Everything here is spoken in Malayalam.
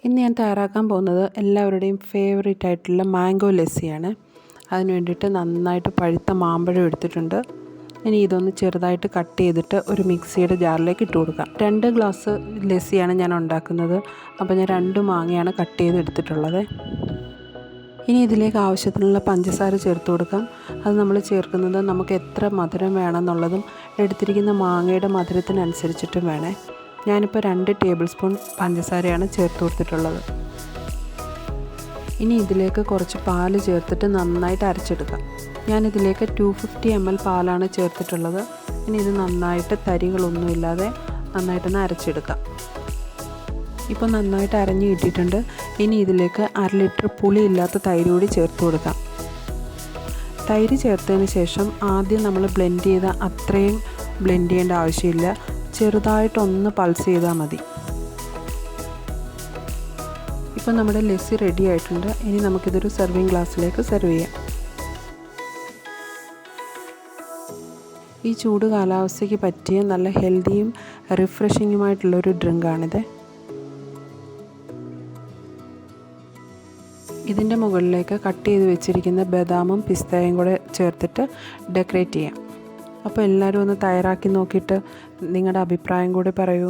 ഇന്ന് ഞാൻ തയ്യാറാക്കാൻ പോകുന്നത് എല്ലാവരുടെയും ഫേവറേറ്റ് ആയിട്ടുള്ള മാംഗോ ലസ്സിയാണ്. അതിന് വേണ്ടിയിട്ട് നന്നായിട്ട് പഴുത്ത മാമ്പഴം എടുത്തിട്ടുണ്ട്. ഇനി ഇതൊന്ന് ചെറുതായിട്ട് കട്ട് ചെയ്തിട്ട് ഒരു മിക്സിയുടെ ജാറിലേക്ക് ഇട്ട് കൊടുക്കാം. 2 ഗ്ലാസ് ലസ്സിയാണ് ഞാൻ ഉണ്ടാക്കുന്നത്. അപ്പോൾ ഞാൻ 2 മാങ്ങയാണ് കട്ട് ചെയ്ത് എടുത്തിട്ടുള്ളത്. ഇനി ഇതിലേക്ക് ആവശ്യത്തിനുള്ള പഞ്ചസാര ചേർത്ത് കൊടുക്കാം. അത് നമ്മൾ ചേർക്കുന്നത് നമുക്ക് എത്ര മധുരം വേണമെന്നുള്ളതും എടുത്തിരിക്കുന്ന മാങ്ങയുടെ മധുരത്തിനനുസരിച്ചിട്ടും വേണേ. ഞാനിപ്പോൾ 2 ടേബിൾ സ്പൂൺ പഞ്ചസാരയാണ് ചേർത്ത് കൊടുത്തിട്ടുള്ളത്. ഇനി ഇതിലേക്ക് കുറച്ച് പാല് ചേർത്തിട്ട് നന്നായിട്ട് അരച്ചെടുക്കാം. ഞാനിതിലേക്ക് 250 ml പാലാണ് ചേർത്തിട്ടുള്ളത്. ഇനി ഇത് നന്നായിട്ട് തരികളൊന്നുമില്ലാതെ നന്നായിട്ടൊന്ന് അരച്ചെടുക്കാം. ഇപ്പോൾ നന്നായിട്ട് അരഞ്ഞു കിട്ടിയിട്ടുണ്ട്. ഇനി ഇതിലേക്ക് 1/2 ലിറ്റർ പുളിയില്ലാത്ത തൈര് കൂടി ചേർത്ത് കൊടുക്കാം. തൈര് ചേർത്തതിന് ശേഷം ആദ്യം നമ്മൾ ബ്ലെൻഡ് ചെയ്ത അത്രയും ബ്ലെൻഡ് ചെയ്യേണ്ട ആവശ്യമില്ല. ചെറുതായിട്ടൊന്ന് പൾസ് ചെയ്താൽ മതി. ഇപ്പോൾ നമ്മുടെ ലസ്സി റെഡി ആയിട്ടുണ്ട്. ഇനി നമുക്കിതൊരു സെർവിങ് ഗ്ലാസ്സിലേക്ക് സെർവ് ചെയ്യാം. ഈ ചൂട് കാലാവസ്ഥയ്ക്ക് പറ്റിയ നല്ല ഹെൽത്തിയും റിഫ്രഷിങ്ങുമായിട്ടുള്ളൊരു ഡ്രിങ്കാണിത്. ഇതിൻ്റെ മുകളിലേക്ക് കട്ട് ചെയ്ത് വെച്ചിരിക്കുന്ന ബദാമും പിസ്തയും കൂടെ ചേർത്തിട്ട് ഡെക്കറേറ്റ് ചെയ്യാം. അപ്പോൾ എല്ലാവരും ഒന്ന് തയ്യാറാക്കി നോക്കിയിട്ട് നിങ്ങളുടെ അഭിപ്രായം കൂടി പറയൂ.